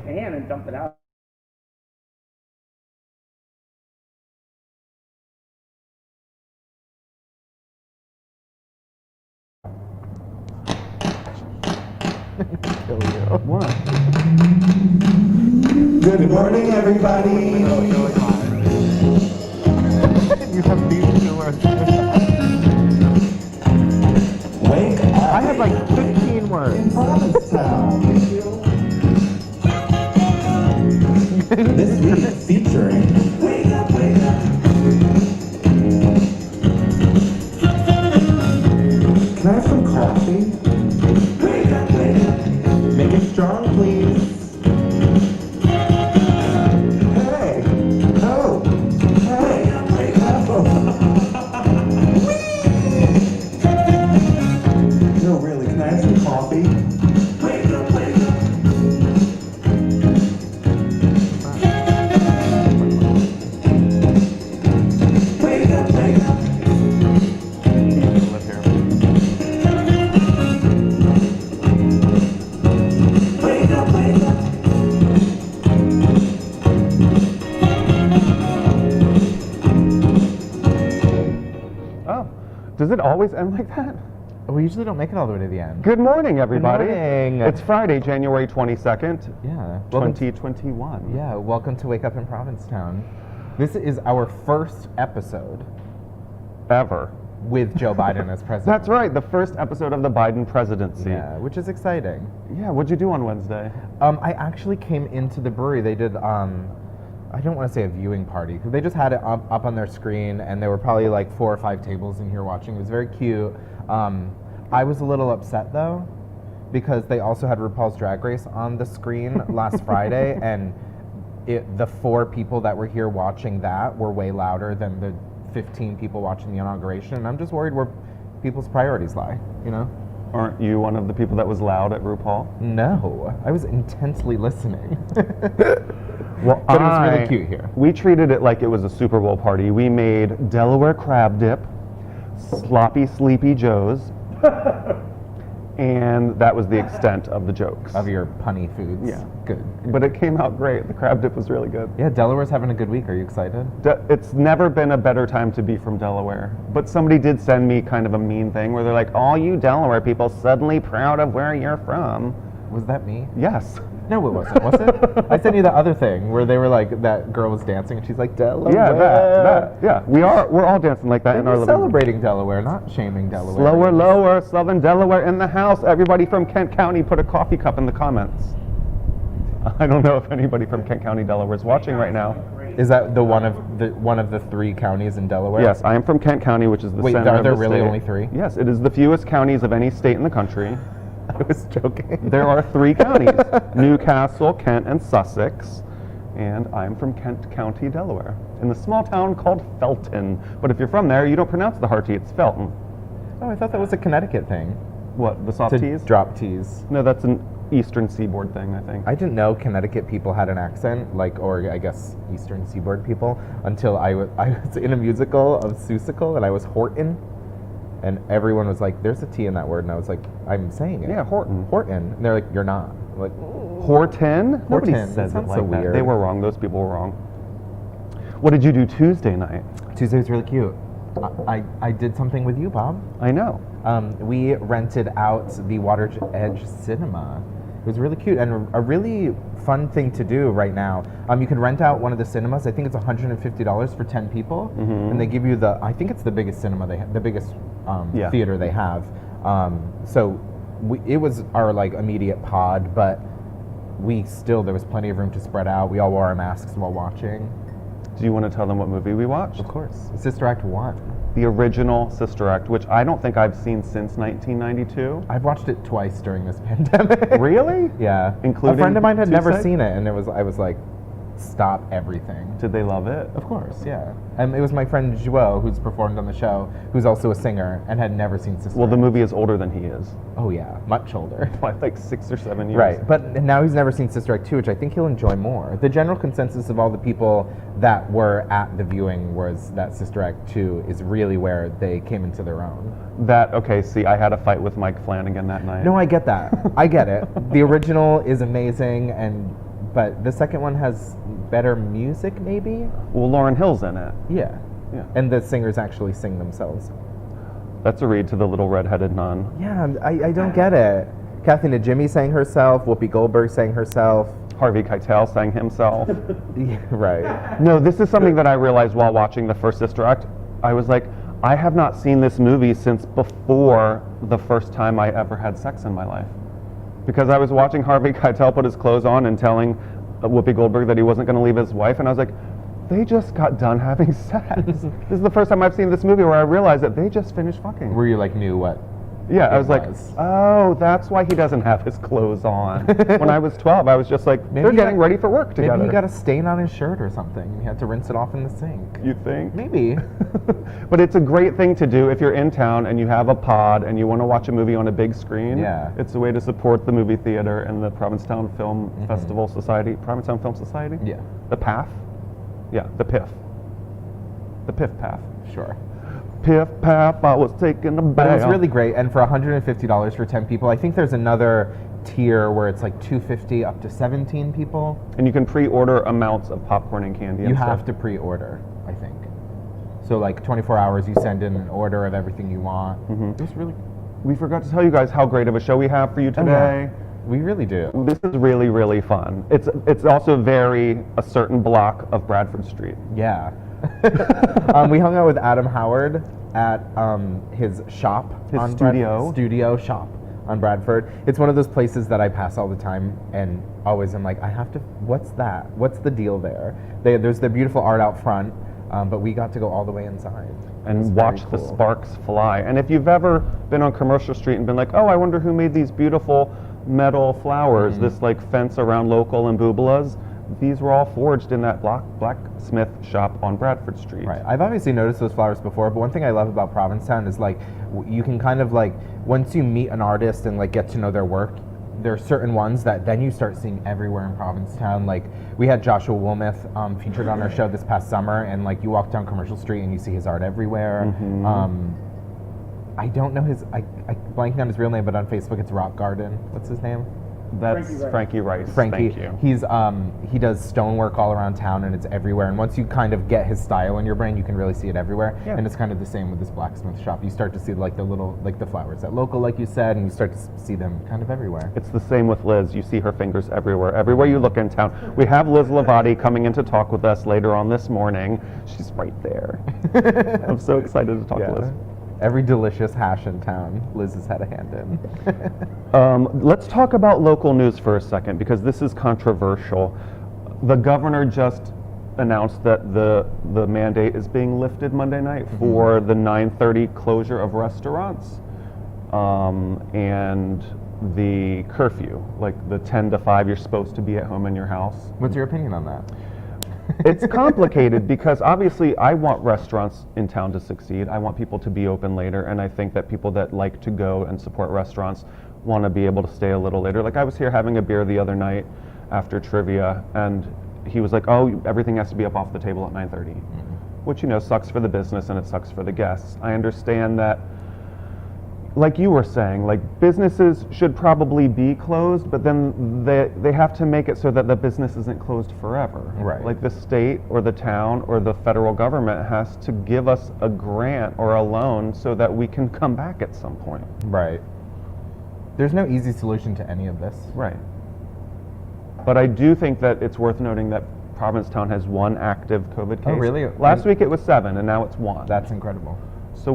can and dump it out. Kill you. What? Good morning, everybody. You have these two words. Wake up I have like 15 in words. Provincetown. This week featuring Wake Up, Wake Up. Can I have some coffee? Wake up, wake up. Make it strong, please. Hey! Oh! Hey! Wake up! No, really, can I have some coffee? Wake up, wake up. Wake up, wake up. Live here. Wake up, wake up. Oh, does it always end like that? We usually don't make it all the way to the end. Good morning, everybody. morning. It's Friday, January 22nd, Yeah. 2021. Yeah, welcome to Wake Up in Provincetown. This is our first episode Ever. with Joe Biden as president. That's right, the first episode of the Biden presidency. Yeah, which is exciting. Yeah, what'd you do on Wednesday? I actually came into the brewery. They did, I don't want to say a viewing party, because they just had it up on their screen, and there were probably like 4 or 5 tables in here watching. It was very cute. I was a little upset, though, because they also had RuPaul's Drag Race on the screen last Friday, and the 4 people that were here watching that were way louder than the 15 people watching the inauguration. And I'm just worried where people's priorities lie, you know? Aren't you one of the people that was loud at RuPaul? No, I was intensely listening. Well, But it was really cute here. We treated it like it was a Super Bowl party. We made Delaware crab dip, sloppy sleepy joes, and that was the extent of the jokes. Of your punny foods. Yeah. Good. But it came out great. The crab dip was really good. Yeah, Delaware's having a good week. Are you excited? It's never been a better time to be from Delaware. But somebody did send me kind of a mean thing where they're like, all you Delaware people suddenly proud of where you're from. Was that me? Yes. No, it wasn't. Was it? I sent you the other thing where they were like, that girl was dancing and she's like, Delaware. Yeah, that. Yeah, we're all dancing like that in our We're living room. celebrating Delaware, not shaming Delaware. Slower, lower, Southern Delaware in the house. Everybody from Kent County, put a coffee cup in the comments. I don't know if anybody from Kent County, Delaware is watching right now. Is that the one of the 3 counties in Delaware? Yes, I am from Kent County, which is the Wait, center are of there the really state. only 3? Yes, it is the fewest counties of any state in the country. I was joking. There are 3 counties, Newcastle, Kent, and Sussex. And I'm from Kent County, Delaware, in the small town called Felton. But if you're from there, you don't pronounce the hard T, it's Felton. Oh, I thought that was a Connecticut thing. What, the soft To T's? drop T's. No, that's an Eastern Seaboard thing, I think. I didn't know Connecticut people had an accent, like, or I guess Eastern Seaboard people, until I was in a musical of Seussical, and I was Horton, and everyone was like, there's a T in that word, and I was like, I'm saying it. Yeah, Horton. Horton. And they're like, you're not. I'm like, Horton? Nobody Horton. says That it sounds like so that. weird. They were wrong. Those people were wrong. What did you do Tuesday night? Tuesday was really cute. I did something with you, Bob. I know. We rented out the Water's Edge Cinema. It was really cute and a really fun thing to do right now. You can rent out one of the cinemas. I think it's $150 for 10 people, and they give you I think it's the biggest cinema the biggest Yeah. theater they have. It was our like immediate pod, but there was plenty of room to spread out. We all wore our masks while watching. Do you want to tell them what movie we watched? Of course, Sister Act 1. The original Sister Act, which I don't think I've seen since 1992. I've watched it twice during this pandemic. Really? Yeah. Including a friend of mine had never Tuesday? seen it, and I was like, stop everything. Did they love it? Of course, yeah. And it was my friend Joel, who's performed on the show, who's also a singer, and had never seen Sister Well, the Act. movie is older than he is. Oh yeah, much older. By like 6 or 7 years. Right, but now he's never seen Sister Act 2, which I think he'll enjoy more. The general consensus of all the people that were at the viewing was that Sister Act 2 is really where they came into their own. See, I had a fight with Mike Flanagan that night. No, I get that. I get it. The original is amazing, and but the second one has better music, maybe. Well, Lauryn Hill's in it. Yeah. Yeah. And the singers actually sing themselves. That's a read to the little redheaded nun. Yeah, I don't get it. Kathy Najimy sang herself. Whoopi Goldberg sang herself. Harvey Keitel sang himself. Yeah, right. No, this is something that I realized while watching the first Sister Act. I was like, I have not seen this movie since before the first time I ever had sex in my life. Because I was watching Harvey Keitel put his clothes on and telling Whoopi Goldberg that he wasn't going to leave his wife, and I was like, they just got done having sex. This is the first time I've seen this movie where I realized that they just finished fucking. Where you like knew what? Yeah, I it was like, was. oh, that's why he doesn't have his clothes on. When I was 12, I was just like, Maybe they're he getting got- ready for work together. Maybe he got a stain on his shirt or something. He had to rinse it off in the sink. You think? Maybe. But it's a great thing to do if you're in town and you have a pod and you want to watch a movie on a big screen. Yeah. It's a way to support the movie theater and the Provincetown Film Festival Society. Provincetown Film Society? Yeah. The PAF? Yeah, the PIF. The PIF PAF. Sure. Piff Paff, I was taking a bath. But it was really great, and for $150 for 10 people, I think there's another tier where it's like $250 up to 17 people. And you can pre-order amounts of popcorn and candy. You and have stuff. to pre-order, I think. So like 24 hours, you send in an order of everything you want. It was really. We forgot to tell you guys how great of a show we have for you today. We really do. This is really, really fun. It's also a certain block of Bradford Street. Yeah. We hung out with Adam Howard at his shop. His on studio. Studio shop on Bradford. It's one of those places that I pass all the time and always am like, I have to, what's that? What's the deal there? There's the beautiful art out front, but we got to go all the way inside. It was And very watch the cool. sparks fly. And if you've ever been on Commercial Street and been like, oh, I wonder who made these beautiful metal flowers, this like fence around Local and Bubala's, these were all forged in that blacksmith shop on Bradford Street. Right. I've obviously noticed those flowers before, but one thing I love about Provincetown is like you can kind of like once you meet an artist and like get to know their work, there are certain ones that then you start seeing everywhere in Provincetown. Like we had Joshua Wilmoth featured on our show this past summer, and like you walk down Commercial Street and you see his art everywhere. I don't know I blanking on his real name, but on Facebook it's Rock Garden. What's his name? That's Frankie Rice. Frankie. Thank you. He's he does stonework all around town, and it's everywhere. And once you kind of get his style in your brain, you can really see it everywhere. Yeah. And it's kind of the same with this blacksmith shop. You start to see like the little like the flowers at Local, like you said, and you start to see them kind of everywhere. It's the same with Liz. You see her fingers everywhere. Everywhere you look in town. We have Liz Lavati coming in to talk with us later on this morning. She's right there. I'm so excited to talk to Liz. Every delicious hash in town, Liz has had a hand in. Let's talk about local news for a second because this is controversial. The governor just announced that the mandate is being lifted Monday night for the 9:30 closure of restaurants and the curfew, like the 10 to 5 you're supposed to be at home in your house. What's your opinion on that? It's complicated because obviously I want restaurants in town to succeed. I want people to be open later, and I think that people that like to go and support restaurants want to be able to stay a little later. Like I was here having a beer the other night after trivia, and he was like, oh, everything has to be up off the table at 9:30, which, you know, sucks for the business and it sucks for the guests. I understand that, like you were saying, like businesses should probably be closed, but then they have to make it so that the business isn't closed forever. Right. Like the state or the town or the federal government has to give us a grant or a loan so that we can come back at some point. Right. There's no easy solution to any of this. Right. But I do think that it's worth noting that Provincetown has one active COVID case. Oh, really? Last week it was 7, and now it's 1. That's incredible. So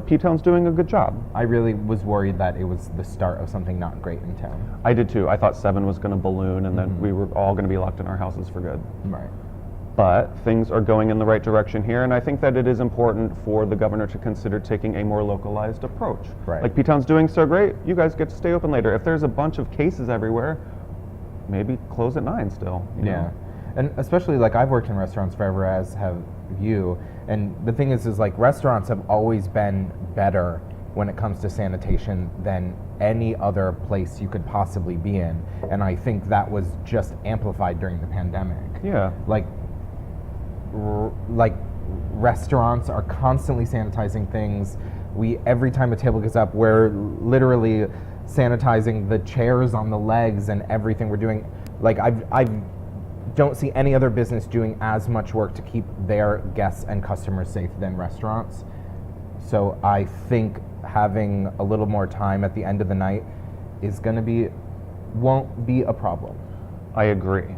P-Town's doing a good job. I really was worried that it was the start of something not great in town. I did too. I thought 7 was going to balloon, and then we were all going to be locked in our houses for good. Right. But things are going in the right direction here, and I think that it is important for the governor to consider taking a more localized approach. Right. Like P-Town's doing so great, you guys get to stay open later. If there's a bunch of cases everywhere, maybe close at 9 still. you know? Yeah. And especially like I've worked in restaurants forever, as have you. And the thing is like restaurants have always been better when it comes to sanitation than any other place you could possibly be in. And I think that was just amplified during the pandemic. Yeah. Like restaurants are constantly sanitizing things. Every time a table goes up, we're literally sanitizing the chairs on the legs and everything we're doing. Like I've don't see any other business doing as much work to keep their guests and customers safe than restaurants. So I think having a little more time at the end of the night won't be a problem. I agree.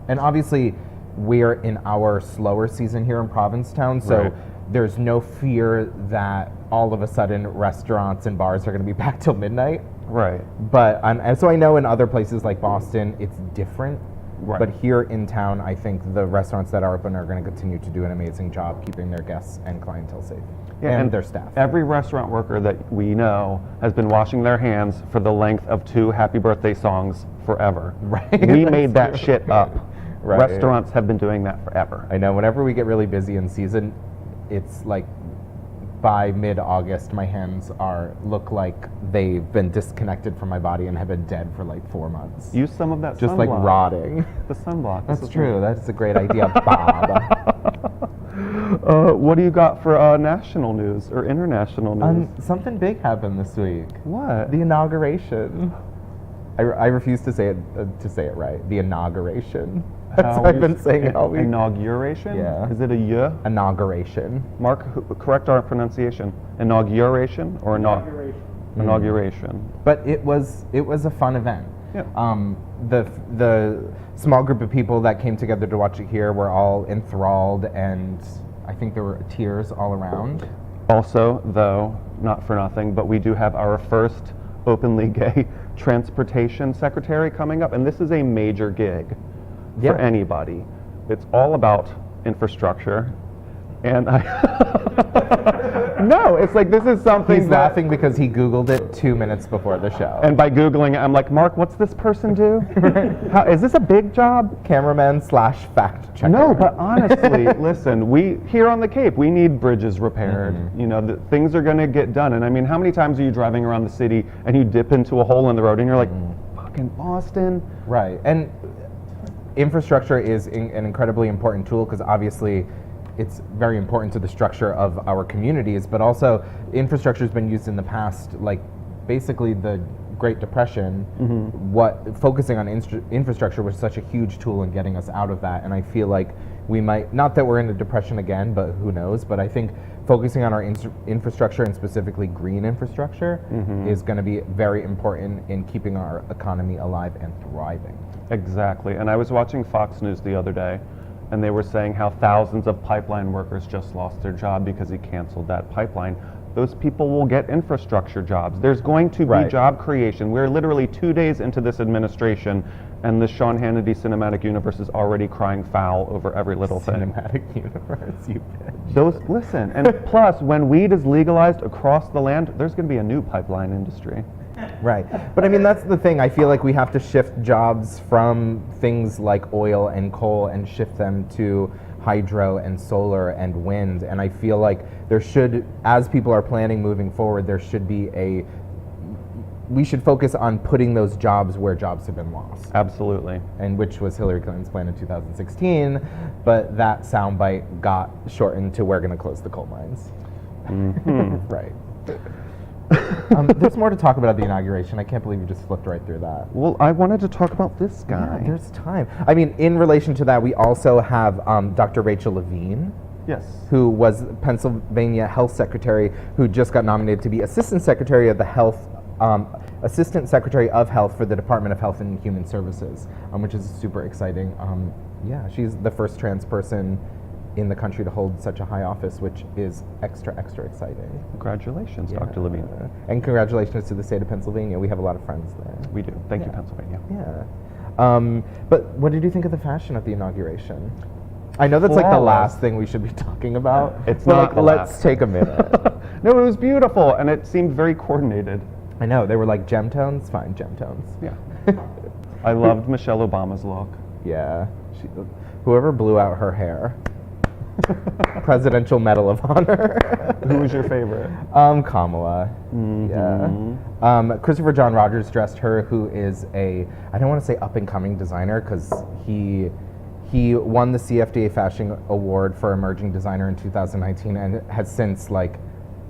And obviously, we're in our slower season here in Provincetown, so Right. there's no fear that all of a sudden restaurants and bars are going to be back till midnight. Right. But and so I know in other places like Boston, it's different. Right. But here in town, I think the restaurants that are open are going to continue to do an amazing job keeping their guests and clientele safe, and their staff. Every restaurant worker that we know has been washing their hands for the length of 2 happy birthday songs forever. Right. We That's made that true. shit up. Right. Restaurants have been doing that forever. I know. Whenever we get really busy in season, it's like by mid-August, my hands look like they've been disconnected from my body and have been dead for like 4 months. Use some of that Just sunblock. like rotting. The sunblock. That's true. That's a great idea, Bob. What do you got for national news or international news? Something big happened this week. What? The inauguration. I refuse to say it right. The inauguration. That's How what I've we been s- saying all week. Inauguration? Yeah. Is it a y? Inauguration. Mark, correct our pronunciation. Inauguration or inauguration? But it was a fun event. Yeah. The small group of people that came together to watch it here were all enthralled, and I think there were tears all around. Also, though, not for nothing, but we do have our first openly gay transportation secretary coming up, and this is a major gig Yeah. for anybody. It's all about infrastructure, and no, it's like this is something He's that, laughing because he Googled it 2 minutes before the show. and by Googling it, I'm like, Mark, what's this person do? How, is this a big job? Cameraman / fact checker. No, but honestly, listen, we here on the Cape, we need bridges repaired. You know, things are going to get done. And I mean, how many times are you driving around the city and you dip into a hole in the road and you're like, fucking Boston? Right. And infrastructure is an incredibly important tool because obviously it's very important to the structure of our communities, but also infrastructure has been used in the past, like basically the Great Depression. Focusing on infrastructure was such a huge tool in getting us out of that, and I feel like we might, not that we're in a depression again, but who knows, but I think focusing on our infrastructure and specifically green infrastructure is going to be very important in keeping our economy alive and thriving. Exactly. And I was watching Fox News the other day, and they were saying how thousands of pipeline workers just lost their job because he canceled that pipeline. Those people will get infrastructure jobs. There's going to be Right. job creation. We're literally 2 days into this administration, and the Sean Hannity cinematic universe is already crying foul over every little thing. Cinematic universe, you bitch. Listen, and plus, when weed is legalized across the land, there's going to be a new pipeline industry. Right. But I mean, that's the thing. I feel like we have to shift jobs from things like oil and coal and shift them to hydro and solar and wind. And I feel like there should, as people are planning moving forward, we should focus on putting those jobs where jobs have been lost. Absolutely. And which was Hillary Clinton's plan in 2016, but that soundbite got shortened to we're going to close the coal mines. Right. There's more to talk about at the inauguration. I can't believe you just flipped right through that. Well, I wanted to talk about this guy. Yeah, there's time. I mean, in relation to that, we also have Dr. Rachel Levine, Yes. who was Pennsylvania Health Secretary, who just got nominated to be Assistant Secretary of Health for the Department of Health and Human Services, which is super exciting. Yeah, she's the first trans person in the country to hold such a high office, which is extra exciting. Congratulations, Dr. Levine. And congratulations to the state of Pennsylvania. We have a lot of friends there. We do. Thank you, Pennsylvania. Yeah. But what did you think of the fashion at the inauguration? I know that's like the Flawless. last thing we should be talking about. It's but not like, the let's last. take a minute. No, it was beautiful, and it seemed very coordinated. I know, they were like gem tones, fine, gem tones. Yeah. I loved Michelle Obama's look. Yeah. Whoever blew out her hair. Presidential Medal of Honor. Who was your favorite? Kamala. Yeah. Christopher John Rogers dressed her, who is I don't want to say up and coming designer, because he won the CFDA Fashion Award for Emerging Designer in 2019 and has since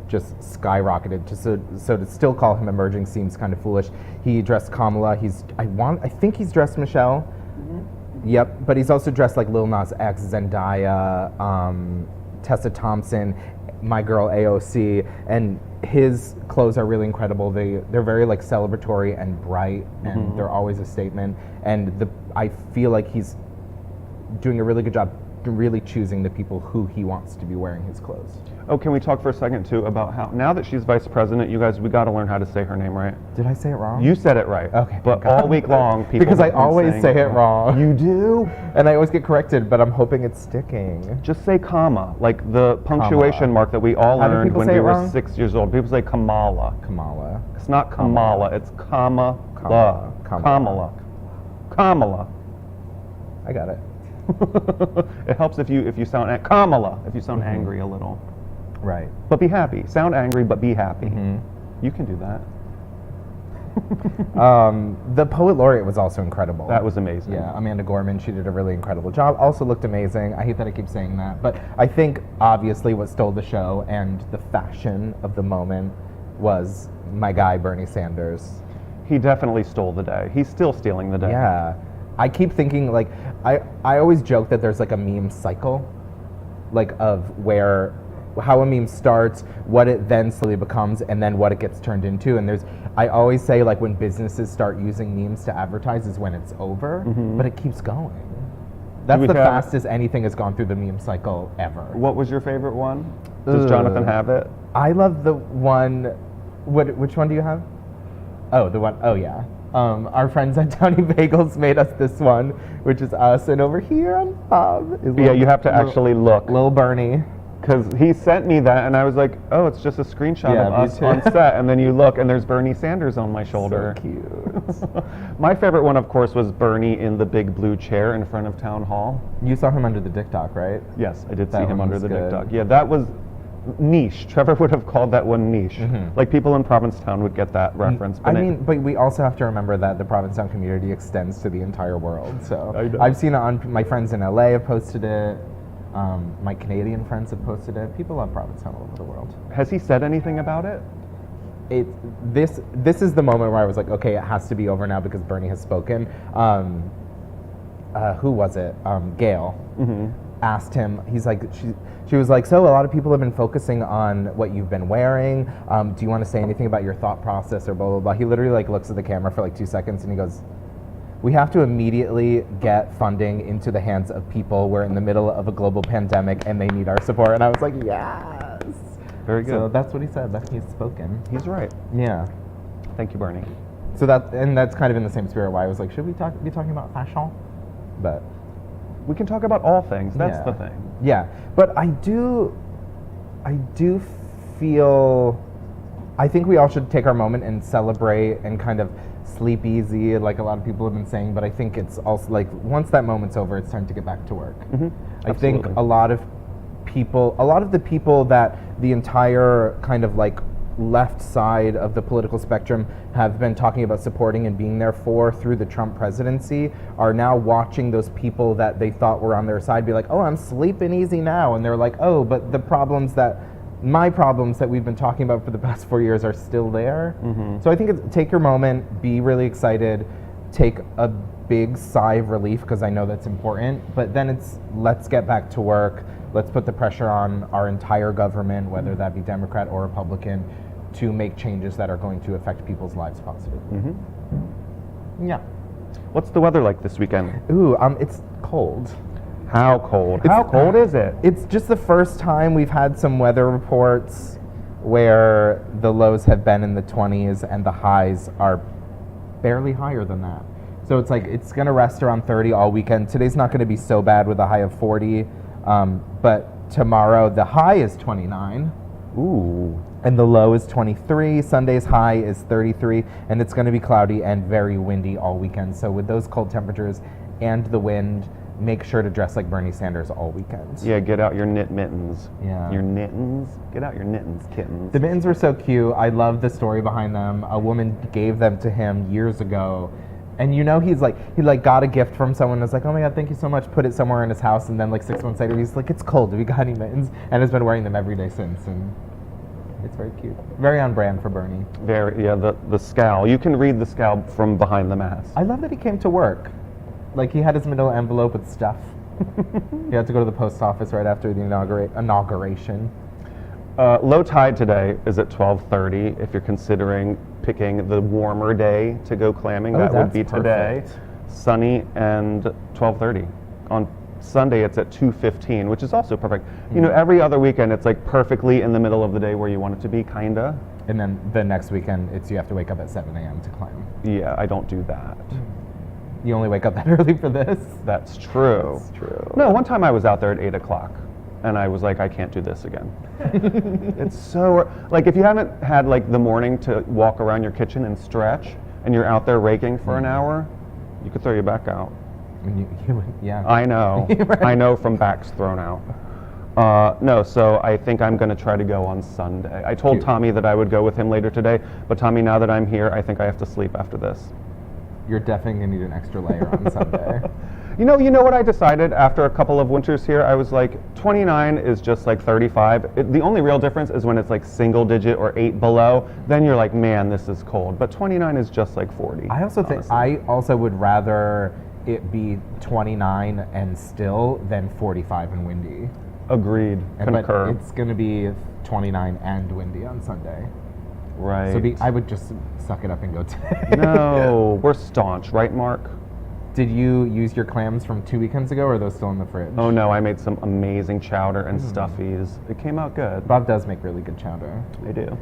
just skyrocketed. So to still call him emerging seems kind of foolish. He dressed Kamala. I think he's dressed Michelle. Yep, but he's also dressed like Lil Nas X, Zendaya, Tessa Thompson, my girl AOC, and his clothes are really incredible. They're very like celebratory and bright, and they're always a statement. And I feel like he's doing a really good job really choosing the people who he wants to be wearing his clothes. Oh, can we talk for a second too about how, now that she's vice president, you guys, we got to learn how to say her name right. Did I say it wrong? You said it right. Okay, But thank God. all week long, people because I have been always saying say it wrong. You do? And I always get corrected, but I'm hoping it's sticking. Just say comma, like the punctuation Kamala. mark that we all How do learned people when say we it were wrong? 6 years old. People say Kamala. Kamala. It's not Kamala, it's Kamala. Kamala. Kamala. Kamala. I got it. It helps if you sound Kamala, if you sound angry a little. Right. But be happy. Sound angry, but be happy. Mm-hmm. You can do that. The poet laureate was also incredible. That was amazing. Yeah, Amanda Gorman, she did a really incredible job. Also looked amazing. I hate that I keep saying that, but I think obviously what stole the show and the fashion of the moment was my guy Bernie Sanders. He definitely stole the day. He's still stealing the day. Yeah. I keep thinking like I always joke that there's like a meme cycle, like of how a meme starts, what it then slowly becomes, and then what it gets turned into. And I always say like when businesses start using memes to advertise is when it's over, but it keeps going. That's the fastest anything has gone through the meme cycle ever. What was your favorite one? Does Jonathan have it? I love the one. Which one do you have? Oh, the one. Oh yeah. Our friends at Townie Bagels made us this one, which is us, and over here on top is Yeah, you have to actually look. Lil Bernie. Because he sent me that, and I was like, oh, it's just a screenshot Yeah, of me us too. on set, and then you look, and there's Bernie Sanders on my shoulder. So cute. My favorite one, of course, was Bernie in the big blue chair in front of Town Hall. You saw him under the TikTok, right? Yes, I did see That him one under was the good. TikTok. Yeah, that was niche. Trevor would have called that one niche. Like people in Provincetown would get that reference. I mean, but we also have to remember that the Provincetown community extends to the entire world. So I know. I've seen it on my friends in LA have posted it. My Canadian friends have posted it. People love Provincetown all over the world. Has he said anything about it? This is the moment where I was like, okay, it has to be over now because Bernie has spoken. Who was it? Gail asked him. He's like, she was like, so a lot of people have been focusing on what you've been wearing. Do you want to say anything about your thought process or blah blah blah? He literally like looks at the camera for like 2 seconds and he goes, we have to immediately get funding into the hands of people. We're in the middle of a global pandemic and they need our support. And I was like, yes. Very good. So that's what he said. That he's spoken. He's right. Yeah. Thank you, Bernie. So that's kind of in the same spirit why I was like, should we be talking about fashion? But We can talk about all things. That's Yeah. the thing. yeah, but I do feel, I think we all should take our moment and celebrate and kind of sleep easy, like a lot of people have been saying. But I think it's also like once that moment's over, it's time to get back to work. I think Absolutely. a lot of the people that the entire kind of like left side of the political spectrum have been talking about supporting and being there for through the Trump presidency are now watching those people that they thought were on their side be like, oh, I'm sleeping easy now. And they're like, oh, but my problems that we've been talking about for the past 4 years are still there. So I think take your moment, be really excited, take a big sigh of relief because I know that's important, but then let's get back to work. Let's put the pressure on our entire government, whether that be Democrat or Republican, to make changes that are going to affect people's lives positively. Yeah. What's the weather like this weekend? Ooh, it's cold. How cold? It's- How cold is it? It's just the first time we've had some weather reports where the lows have been in the 20s and the highs are barely higher than that. So it's like it's going to rest around 30 all weekend. Today's not going to be so bad with a high of 40, but tomorrow the high is 29. Ooh. And the low is 23. Sunday's high is 33, and it's going to be cloudy and very windy all weekend. So with those cold temperatures and the wind, make sure to dress like Bernie Sanders all weekend. Yeah, get out your knit mittens. Yeah. Your knittens. Get out your knittens, kittens. The mittens were so cute. I love the story behind them. A woman gave them to him years ago. And you know he got a gift from someone and was like, oh my god, thank you so much, put it somewhere in his house, and then like 6 months later he's like, it's cold, have you got any mittens? And has been wearing them every day since, and it's very cute. Very on brand for Bernie. Very, yeah, the scowl. You can read the scowl from behind the mask. I love that he came to work. Like, he had his middle envelope with stuff. He had to go to the post office right after the inauguration. Low tide today is at 12:30. If you're considering picking the warmer day to go clamming, Oh, that would that's be today. perfect. Sunny and 12:30. On Sunday, it's at 2:15, which is also perfect. You know, every other weekend, it's like perfectly in the middle of the day where you want it to be, kinda. And then the next weekend, you have to wake up at 7 a.m. to climb. Yeah, I don't do that. You only wake up that early for this? That's true. That's true. No, one time I was out there at 8 o'clock, and I was like, I can't do this again. It's so, like, if you haven't had, like, the morning to walk around your kitchen and stretch, and you're out there raking for an hour, you could throw your back out. Yeah. I know. Right. I know from backs thrown out. No, so I think I'm going to try to go on Sunday. I told Cute. Tommy that I would go with him later today, but Tommy, now that I'm here, I think I have to sleep after this. You're definitely going to need an extra layer on Sunday. You know what I decided after a couple of winters here? I was like, 29 is just like 35. The only real difference is when it's like single digit or 8 below. Then you're like, man, this is cold. But 29 is just like 40. I also think I also would rather it be 29 and still than 45 and windy. Agreed. But Concur. it's going to be 29 and windy on Sunday. Right. So I would just suck it up and go today. No, we're staunch, right, Mark? Did you use your clams from 2 weekends ago, or are those still in the fridge? Oh no, I made some amazing chowder and stuffies. It came out good. Bob does make really good chowder. I do.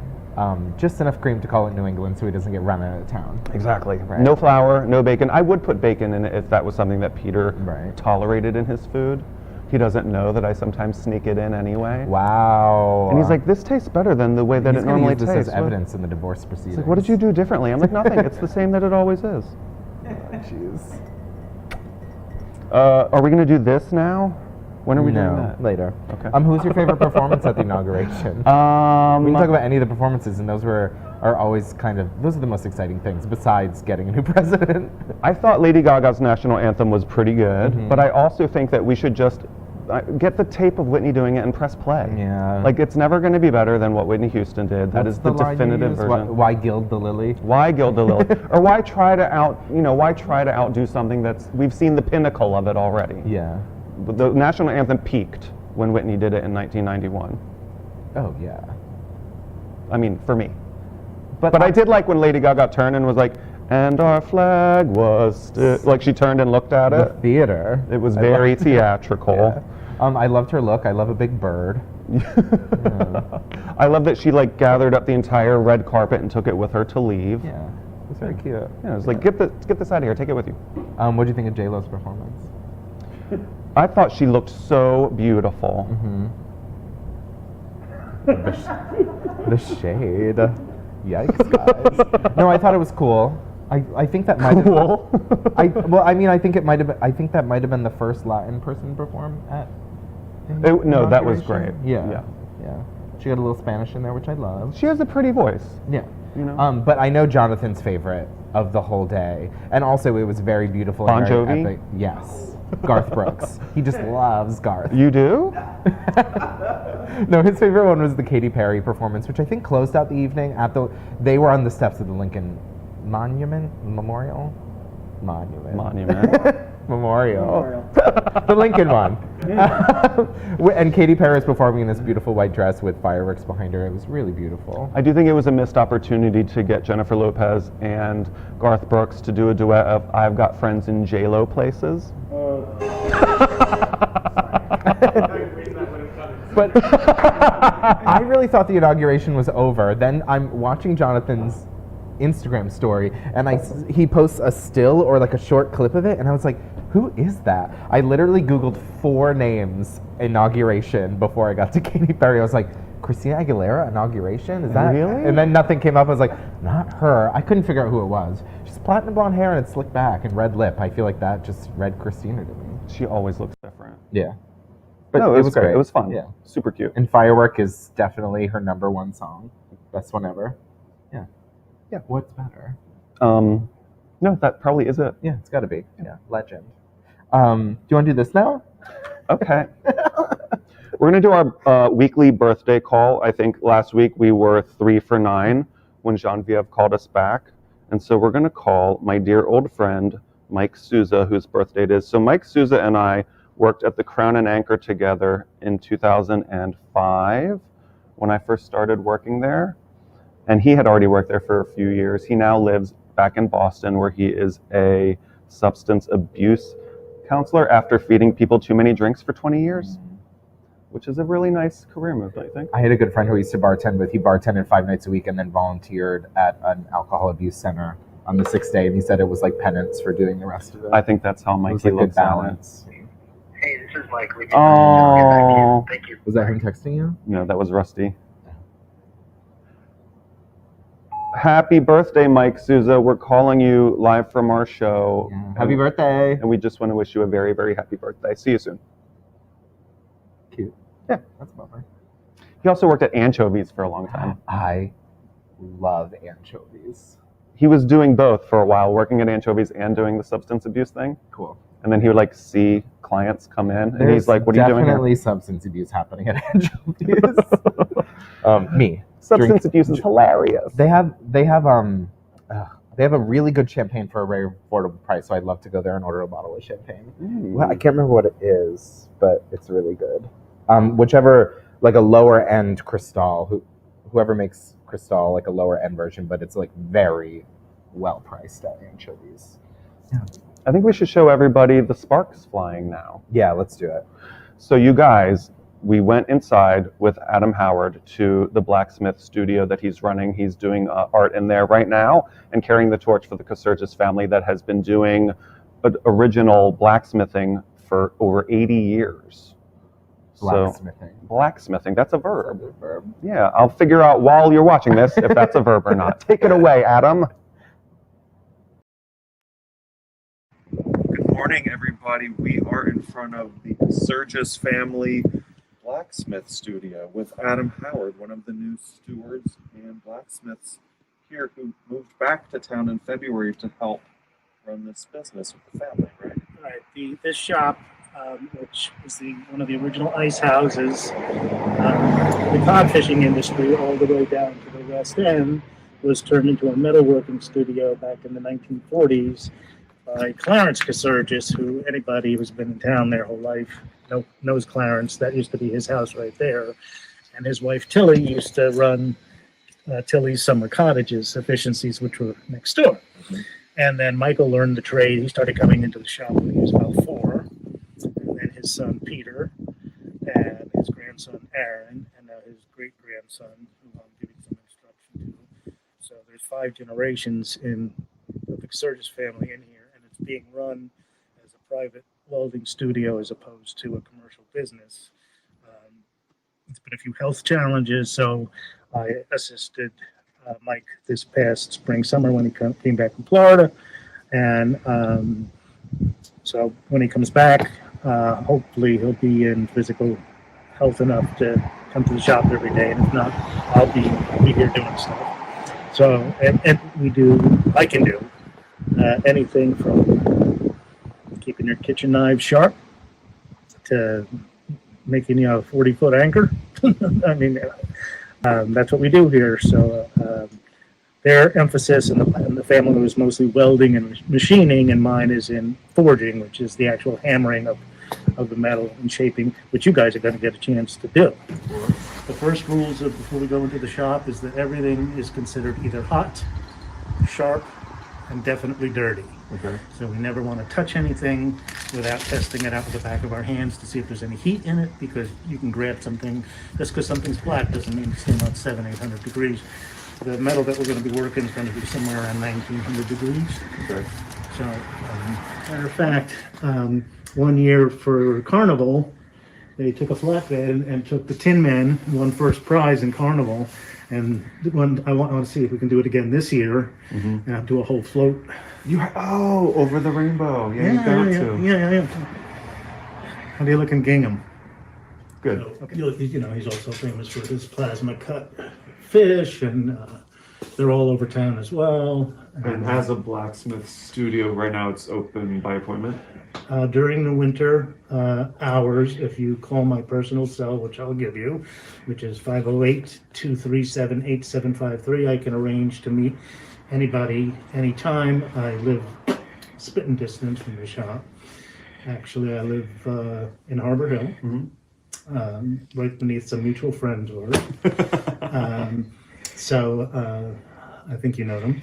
Just enough cream to call it New England so he doesn't get run out of town. Exactly. Right. No flour, no bacon. I would put bacon in it if that was something that Peter Right. tolerated in his food. He doesn't know that I sometimes sneak it in anyway. Wow. And he's like, this tastes better than the way that He's it gonna normally use this tastes. as evidence in the divorce proceedings. He's like, what did you do differently? I'm like, nothing. It's the same that it always is. Jeez. Are we going to do this now? When are we doing No, that? later. Okay. Who's your favorite performance at the inauguration? We can talk about any of the performances, and those are always those are the most exciting things, besides getting a new president. I thought Lady Gaga's national anthem was pretty good, but I also think that we should just get the tape of Whitney doing it and press play. Yeah. Like, it's never going to be better than what Whitney Houston did. That What's is the line you definitive use? version. Why gild the lily? Why gild the lily? Or why try to outdo something we've seen the pinnacle of it already. Yeah. The national anthem peaked when Whitney did it in 1991. Oh yeah. I mean, for me. But I did like when Lady Gaga turned and was like, and our flag was still, like she turned and looked at The it. theater. It was I very loved- theatrical. Yeah. I loved her look. I love a big bird. I love that she like gathered up the entire red carpet and took it with her to leave. Yeah. It's very cute. Yeah, it was like, get this out of here, take it with you. What do you think of J-Lo's performance? I thought she looked so beautiful. The shade. Yikes, guys. No, I thought it was cool. I think that might Cool. I think it might have been. I think that might have been the first Latin person to perform at. No, that was inauguration. great. Yeah. She got a little Spanish in there, which I love. She has a pretty voice. Yeah. You know? But I know Jonathan's favorite of the whole day, and also it was very beautiful. Bon and very Jovi? epic. Yes. Garth Brooks. He just loves Garth. You do? No, his favorite one was the Katy Perry performance, which I think closed out the evening at they were on the steps of the Lincoln Memorial. The Lincoln one. And Katy Perry was performing in this beautiful white dress with fireworks behind her. It was really beautiful. I do think it was a missed opportunity to get Jennifer Lopez and Garth Brooks to do a duet of I've Got Friends in J-Lo places. But I really thought the inauguration was over. Then I'm watching Jonathan's Instagram story, and he posts a still or like a short clip of it, and I was like, who is that? I literally Googled 4 names inauguration before I got to Katy Perry. I was like, Christina Aguilera inauguration? Is that Really? And then nothing came up. I was like, not her. I couldn't figure out who it was. She's platinum blonde hair and it's slicked back and red lip. I feel like that just read Christina to me. She always looks different. Yeah. No, it was great. It was fun. Yeah. Super cute. And Firework is definitely her #1 song. Best one ever. Yeah. Yeah. What's better? No, that probably is it. Yeah, it's got to be. Yeah. Legend. Do you want to do this now? Okay. We're going to do our weekly birthday call. I think last week we were 3 for 9 when Genevieve called us back. And so we're going to call my dear old friend, Mike Souza, whose birthday it is. So Mike Souza and I worked at the Crown and Anchor together in 2005 when I first started working there. And he had already worked there for a few years. He now lives back in Boston, where he is a substance abuse counselor after feeding people too many drinks for 20 years, which is a really nice career move, don't you think? I had a good friend who I used to bartend with. He bartended 5 nights a week and then volunteered at an alcohol abuse center on the 6th day, and he said it was like penance for doing the rest of it. I think that's how It was Mikey like good looks at it. balance. Hey, this is Mike. Oh. Thank you. Was that him texting you? No, that was Rusty. Happy birthday, Mike Souza. We're calling you live from our show. Yeah. Happy birthday. And we just want to wish you a very, very happy birthday. See you soon. Cute. Yeah. That's a bummer. He also worked at Anchovies for a long time. I love anchovies. He was doing both for a while, working at Anchovies and doing the substance abuse thing. Cool. And then he would like see clients come in, and There's he's like, "What are you doing here?" Definitely substance abuse happening at anchovies. Me. Substance abuse is hilarious. They have a really good champagne for a very affordable price, so I'd love to go there and order a bottle of champagne. Well, I can't remember what it is, but it's really good. Whichever, like a lower end Cristal, whoever makes Cristal, like a lower end version, but it's like very well priced at anchovies. I think we should show everybody the sparks flying now. Yeah, let's do it. So you guys, we went inside with Adam Howard to the blacksmith studio that he's running. He's doing art in there right now and carrying the torch for the Casurgis family that has been doing original blacksmithing for over 80 years. Blacksmithing. So, blacksmithing, that's a verb. Yeah, I'll figure out while you're watching this if that's a verb or not. Take it away, Adam. Good morning, everybody. We are in front of the Casurgis family blacksmith studio with Adam Howard, one of the new stewards and blacksmiths here who moved back to town in February to help run this business with the family, right? Right. This shop, which is one of the original ice houses, the cod fishing industry all the way down to the West End, was turned into a metalworking studio back in the 1940s by Clarence Casurgis, who anybody who's been in town their whole life knows Clarence. That used to be his house right there. And his wife Tilly used to run Tilly's Summer Cottages, Efficiencies, which were next door. Mm-hmm. And then Michael learned the trade. He started coming into the shop when he was about 4. And then his son Peter and his grandson Aaron, and now his great-grandson, who I'm giving some instruction to. So there's 5 generations in the Casurgis family in here, and it's being run as a private welding studio as opposed to a commercial business. It's been a few health challenges, so I assisted Mike this past spring, summer when he came back from Florida. And so when he comes back, hopefully he'll be in physical health enough to come to the shop every day. And if not, I'll be here doing stuff. So, and I can do anything from keeping your kitchen knives sharp to making a 40-foot anchor. I mean, that's what we do here. So their emphasis in the family was mostly welding and machining, and mine is in forging, which is the actual hammering of the metal and shaping, which you guys are going to get a chance to do. The first rules before we go into the shop is that everything is considered either hot, sharp, and definitely dirty. Okay. So we never want to touch anything without testing it out with the back of our hands to see if there's any heat in it, because you can grab something, just because something's black doesn't mean it's still not 700-800 degrees. The metal that we're going to be working is going to be somewhere around 1900 degrees. Okay. So, matter of fact, one year for Carnival, they took a flatbed and took the Tin Men, won first prize in Carnival. And I want to see if we can do it again this year, and do a whole float. Over the rainbow. Yeah, you got to. Yeah. How do you look in Gingham? Good. So, he's also famous for his plasma cut fish, and they're all over town as well. And as a blacksmith studio, right now it's open by appointment? During the winter hours, if you call my personal cell, which I'll give you, which is 508-237-8753, I can arrange to meet anybody, anytime. I live spitting distance from the shop. Actually, I live in Harbor Hill, right beneath some mutual friends of ours. So I think you know them,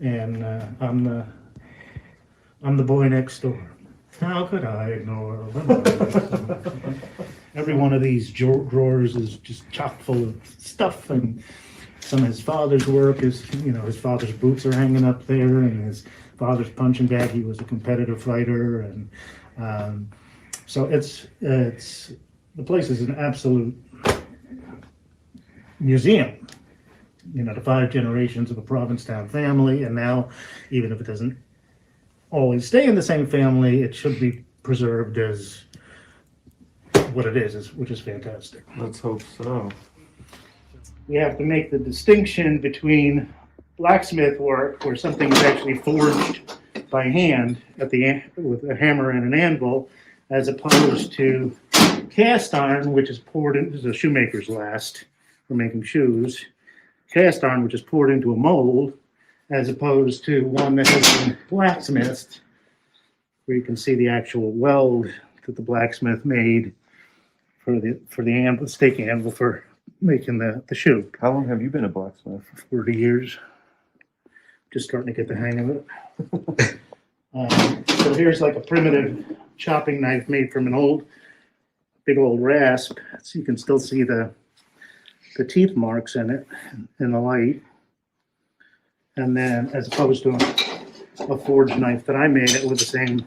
and I'm the boy next door. How could I ignore them? Every one of these drawers is just chock full of stuff, and some of his father's work is, his father's boots are hanging up there, and his father's punching bag. He was a competitive fighter, and so it's the place is an absolute museum. The 5 generations of the Provincetown family, and now, even if it doesn't always stay in the same family, it should be preserved as what it is, which is fantastic. Let's hope so. We have to make the distinction between blacksmith work, where something is actually forged by hand with a hammer and an anvil, as opposed to cast iron, which is poured into the shoemaker's last for making shoes. Cast iron, which is poured into a mold, as opposed to one that has been blacksmithed, where you can see the actual weld that the blacksmith made for the anvil, stake anvil for making the shoe. How long have you been a blacksmith? 40 years. Just starting to get the hang of it. So here's like a primitive chopping knife made from an big old rasp. So you can still see the teeth marks in it in the light. And then, as opposed to a forged knife that I made, it was the same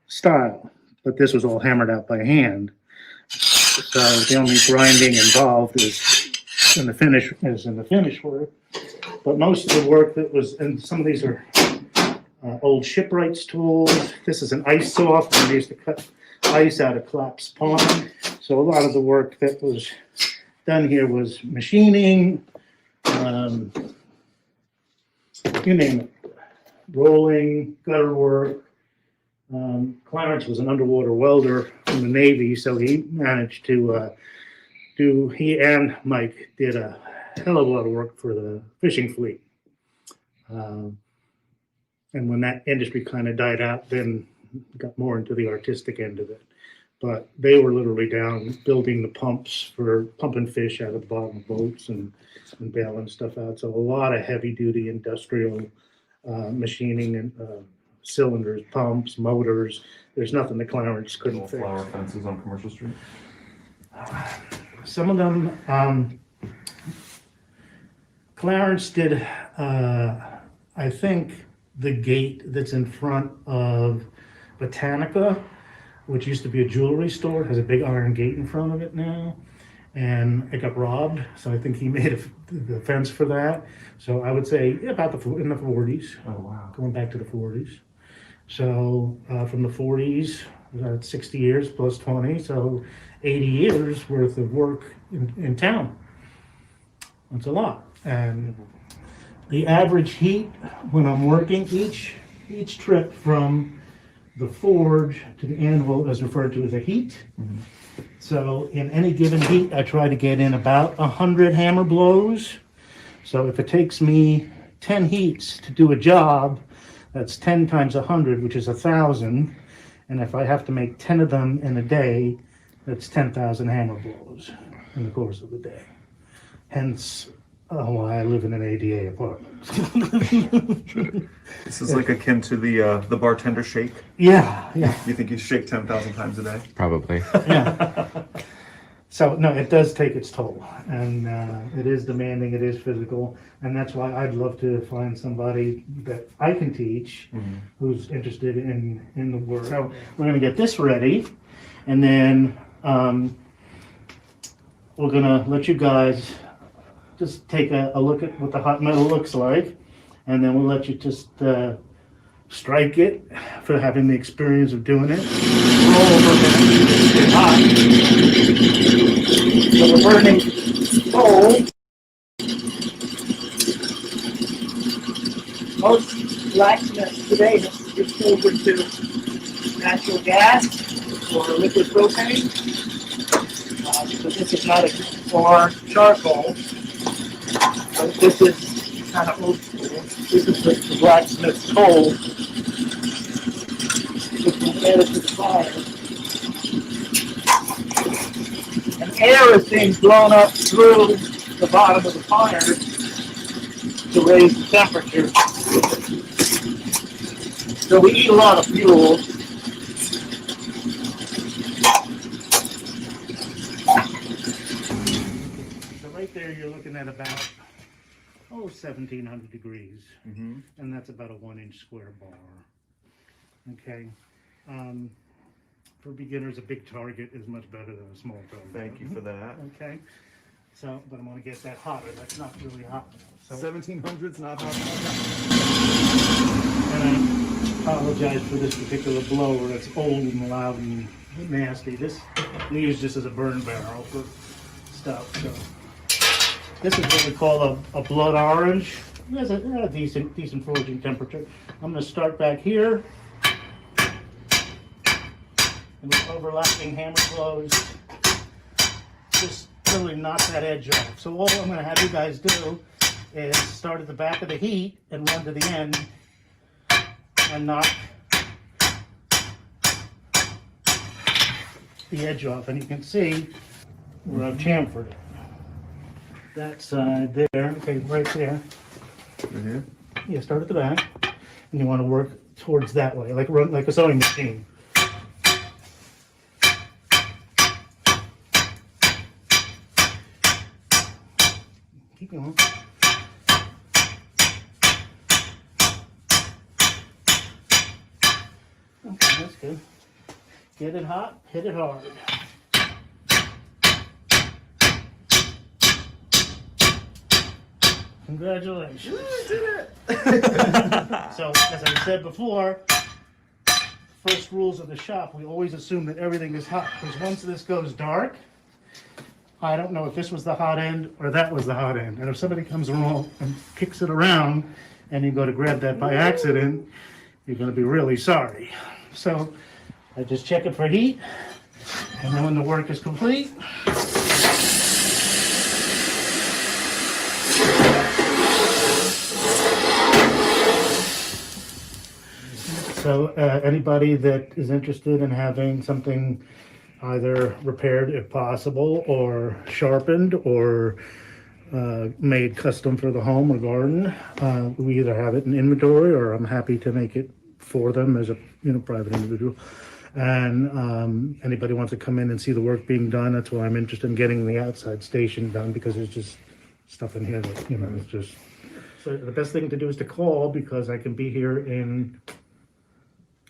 style, but this was all hammered out by hand. So the only grinding involved is in the finish work. But most of the work that was, and some of these are old shipwrights tools. This is an ice saw, and they used to cut ice out of Claps Pond. So a lot of the work that was done here was machining, you name it, rolling, gutter work. Clarence was an underwater welder in the Navy, so he managed to he and Mike did a hell of a lot of work for the fishing fleet. And when that industry kind of died out, then got more into the artistic end of it. But they were literally down building the pumps for pumping fish out of the bottom of boats and bailing stuff out. So a lot of heavy duty industrial machining and cylinders, pumps, motors. There's nothing that Clarence couldn't fix. Flower fences on Commercial Street. Some of them, Clarence did, I think, the gate that's in front of Botanica, which used to be a jewelry store, has a big iron gate in front of it now, and it got robbed. So I think he made the fence for that. So I would say about in the 40s. Oh wow! Going back to the 40s. So from the 40s, 60 years plus 20, so 80 years worth of work in town. That's a lot. And the average heat when I'm working, each trip from the forge to the anvil is referred to as a heat. Mm-hmm. So in any given heat, I try to get in about 100 hammer blows. So if it takes me 10 heats to do a job, that's 10 times 100, which is 1,000. And if I have to make 10 of them in a day, that's 10,000 hammer blows in the course of the day. Hence, why I live in an ADA apartment. This is like akin to the bartender shake. Yeah. You think you shake 10,000 times a day? Probably. Yeah. So no, it does take its toll, and it is demanding. It is physical, and that's why I'd love to find somebody that I can teach, who's interested in the work. So we're going to get this ready, and then we're going to let you guys just take a look at what the hot metal looks like, and then we'll let you just strike it for having the experience of doing it. Roll over a minute. It's hot. So we're burning coal. Most blacksmiths today have switched over to natural gas or liquid propane. So this is not or charcoal. This is kind of old school. This is the blacksmith's coal. which will add it to the fire. And air is being blown up through the bottom of the fire to raise the temperature. So we eat a lot of fuel. So right there you're looking at about 1700 degrees, and that's about a 1-inch square bar. Okay. For beginners, a big target is much better than a small target. Thank you for that. Okay. So, but I'm going to get that hotter. That's not really hot. So, 1700's not hot. and I apologize for this particular blower. It's old and loud and nasty. This we use just as a burn barrel for stuff. So this is what we call a blood orange. It has a decent foraging temperature. I'm going to start back here. And with overlapping hammer blows, just really knock that edge off. So all I'm going to have you guys do is start at the back of the heat and run to the end and knock the edge off. And you can see where I've chamfered it. That side there, okay, right there. You start at the back, and you want to work towards that way, like a sewing machine. Keep going. Okay, that's good. Get it hot, hit it hard. Congratulations. You did it! So, as I said before, first rules of the shop, we always assume that everything is hot, because once this goes dark, I don't know if this was the hot end or that was the hot end. And if somebody comes along and kicks it around and you go to grab that by accident, you're going to be really sorry. So I just check it for heat, and then when the work is complete, so anybody that is interested in having something either repaired if possible, or sharpened, or made custom for the home or garden, we either have it in inventory, or I'm happy to make it for them as a private individual. And anybody wants to come in and see the work being done, that's why I'm interested in getting the outside station done, because there's just stuff in here that it's just. So the best thing to do is to call, because I can be here in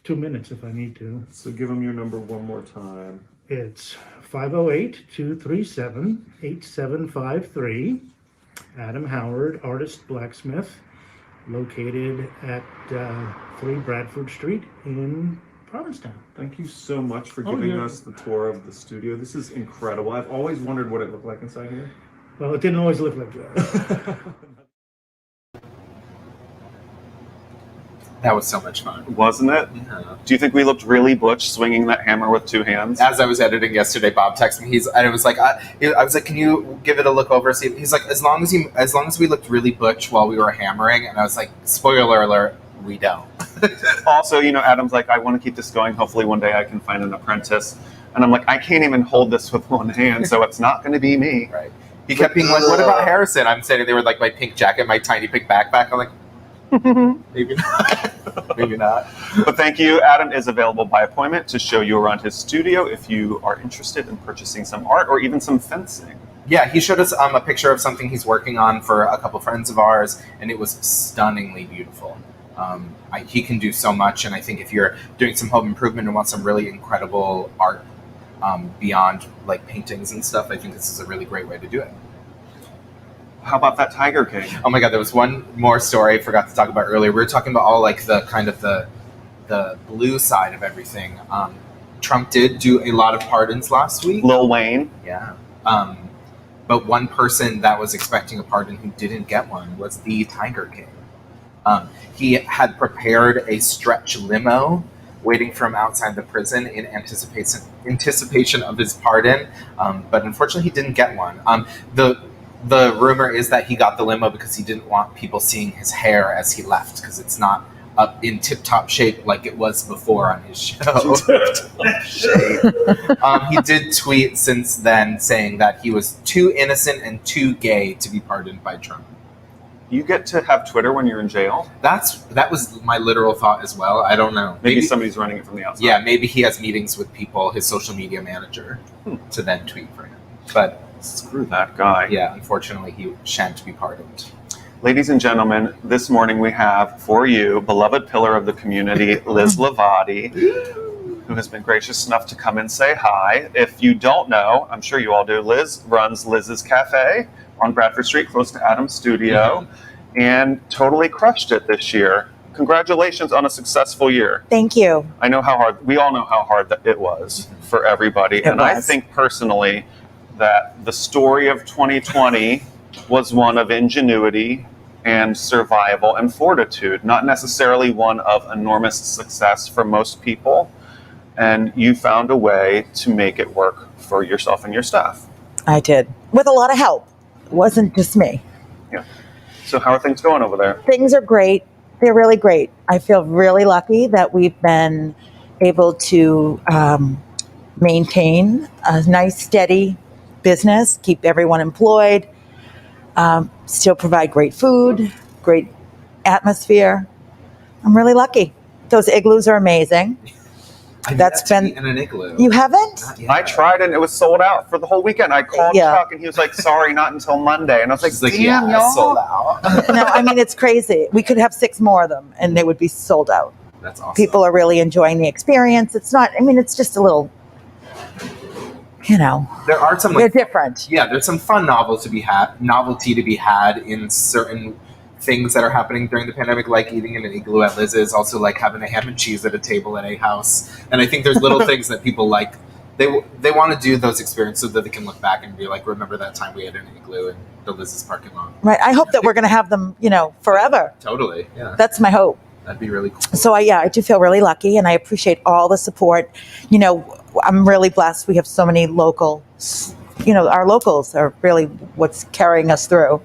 2 minutes if I need to. So give them your number one more time. It's 508-237-8753. Adam Howard, artist blacksmith, located at 3 Bradford Street in Provincetown. Thank you so much for giving yeah. us the tour of the studio. This is incredible. I've always wondered what it looked like inside here. Well, it didn't always look like that. That was so much fun. Wasn't it? Yeah. Do you think we looked really butch swinging that hammer with 2 hands? As I was editing yesterday, Bob texted me. I was like, can you give it a look over? See, he's like, as long as we looked really butch while we were hammering, and I was like, spoiler alert, we don't. Also, Adam's like, I want to keep this going. Hopefully one day I can find an apprentice. And I'm like, I can't even hold this with one hand, so it's not going to be me. Right. He kept being like, what about Harrison? I'm saying they were like my pink jacket, my tiny pink backpack. I'm like, maybe not. Maybe not. But thank you. Adam is available by appointment to show you around his studio if you are interested in purchasing some art or even some fencing. Yeah, he showed us a picture of something he's working on for a couple friends of ours, and it was stunningly beautiful. He can do so much, and I think if you're doing some home improvement and want some really incredible art beyond like paintings and stuff, I think this is a really great way to do it. How about that Tiger King? Oh my God, there was one more story I forgot to talk about earlier. We were talking about all like the kind of the blue side of everything. Trump did do a lot of pardons last week. Lil Wayne. Yeah. But one person that was expecting a pardon who didn't get one was the Tiger King. He had prepared a stretch limo waiting for him outside the prison in anticipation of his pardon, but unfortunately he didn't get one. The rumor is that he got the limo because he didn't want people seeing his hair as he left, because it's not up in tip-top shape like it was before on his show. He did tweet since then saying that he was too innocent and too gay to be pardoned by Trump. You get to have Twitter when you're in jail? That was my literal thought as well. I don't know. Maybe somebody's running it from the outside. Yeah, maybe he has meetings with people, his social media manager, to then tweet for him. But screw that guy. Yeah, unfortunately, he shan't be pardoned. Ladies and gentlemen, this morning we have for you, beloved pillar of the community, Liz Lavati, who has been gracious enough to come and say hi. If you don't know, I'm sure you all do, Liz runs Liz's Cafe on Bradford Street, close to Adam's studio, and totally crushed it this year. Congratulations on a successful year. Thank you. I know how hard, we all know how hard that it was for everybody. And I think personally that the story of 2020 was one of ingenuity and survival and fortitude, not necessarily one of enormous success for most people. And you found a way to make it work for yourself and your staff. I did, with a lot of help. It wasn't just me. Yeah. So how are things going over there? Things are great. They're really great. I feel really lucky that we've been able to maintain a nice, steady business, keep everyone employed, still provide great food, great atmosphere. I'm really lucky. Those igloos are amazing. That's been in an igloo. You haven't? I tried and it was sold out for the whole weekend. I called Chuck and he was like, "Sorry, not until Monday." And I was like, "Damn, y'all sold out." No, I mean, it's crazy. We could have 6 more of them and they would be sold out. That's awesome. People are really enjoying the experience. It's not, I mean, it's just a little, you know. There are some. They're different. Yeah, there's some fun novelty to be had in certain things that are happening during the pandemic, like eating in an igloo at Liz's, also like having a ham and cheese at a table at a house. And I think there's little things that people like. They want to do those experiences so that they can look back and be like, remember that time we had an igloo in the Liz's parking lot. Right. I hope that we're going to have them, you know, forever. Totally. Yeah. That's my hope. That'd be really cool. So I do feel really lucky and I appreciate all the support. You know, I'm really blessed. We have so many locals. You know, our locals are really what's carrying us through.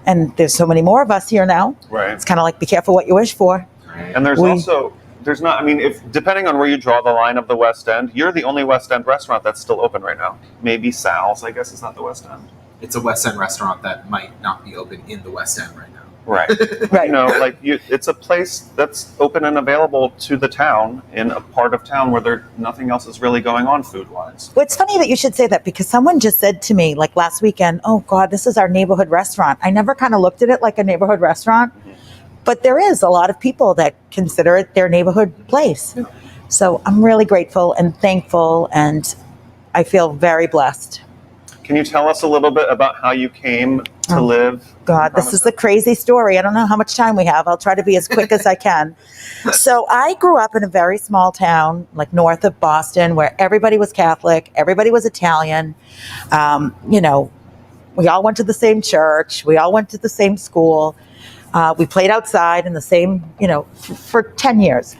And there's so many more of us here now. Right. It's kind of like, be careful what you wish for. And there's not, I mean, if depending on where you draw the line of the West End, you're the only West End restaurant that's still open right now. Maybe Sal's, I guess, is not the West End. It's a West End restaurant that might not be open in the West End right now. Right. Right. You know, like it's a place that's open and available to the town in a part of town where nothing else is really going on food-wise. Well, it's funny that you should say that because someone just said to me like last weekend, "Oh God, this is our neighborhood restaurant." I never kind of looked at it like a neighborhood restaurant, but there is a lot of people that consider it their neighborhood place. So I'm really grateful and thankful, and I feel very blessed. Can you tell us a little bit about how you came to live? God, this is a crazy story. I don't know how much time we have. I'll try to be as quick as I can. So I grew up in a very small town, like north of Boston, where everybody was Catholic, everybody was Italian. You know, we all went to the same church. We all went to the same school. We played outside in the same, you know, for 10 years.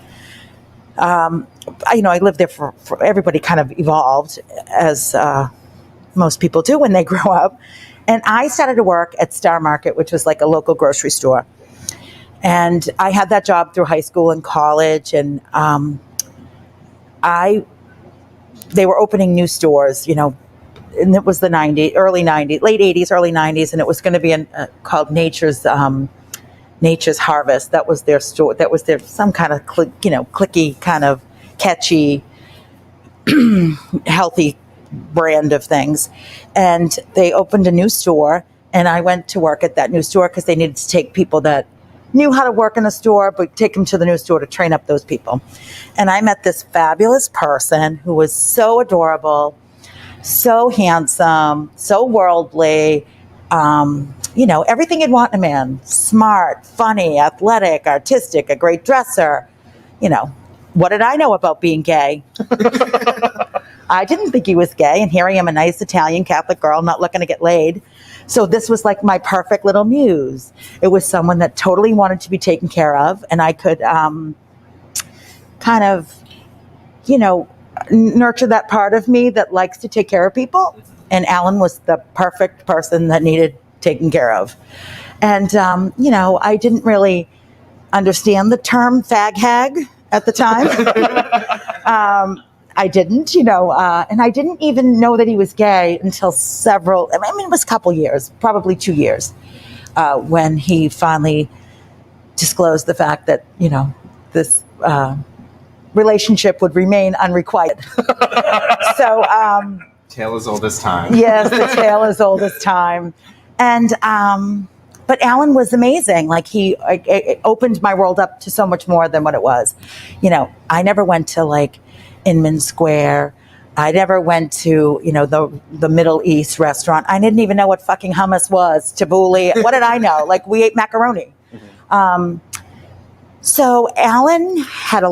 You know, I lived there for everybody kind of evolved as most people do when they grow up. And I started to work at Star Market, which was like a local grocery store. And I had that job through high school and college. And they were opening new stores, you know, and it was the late 80s, early 90s. And it was going to be called Nature's Harvest. That was their store. That was their some kind of, clicky, kind of catchy, healthy brand of things. And they opened a new store, and I went to work at that new store because they needed to take people that knew how to work in a store, but take them to the new store to train up those people. And I met this fabulous person who was so adorable, so handsome, so worldly, you know, everything you'd want in a man. Smart, funny, athletic, artistic, a great dresser. You know, what did I know about being gay? I didn't think he was gay, and here I am, a nice Italian Catholic girl, not looking to get laid. So this was like my perfect little muse. It was someone that totally wanted to be taken care of, and I could kind of, you know, nurture that part of me that likes to take care of people. And Alan was the perfect person that needed taken care of. And, you know, I didn't really understand the term fag hag at the time. I didn't, and I didn't even know that he was gay until it was a couple years, probably 2 years, when he finally disclosed the fact that, this relationship would remain unrequited. So, Tale as old as time. yes, the tale is old as time. And, but Alan was amazing. Like it opened my world up to so much more than what it was. I never went to like Inman Square. I never went to, the Middle East restaurant. I didn't even know what fucking hummus was, tabbouleh. What did I know? Like we ate macaroni. So Alan had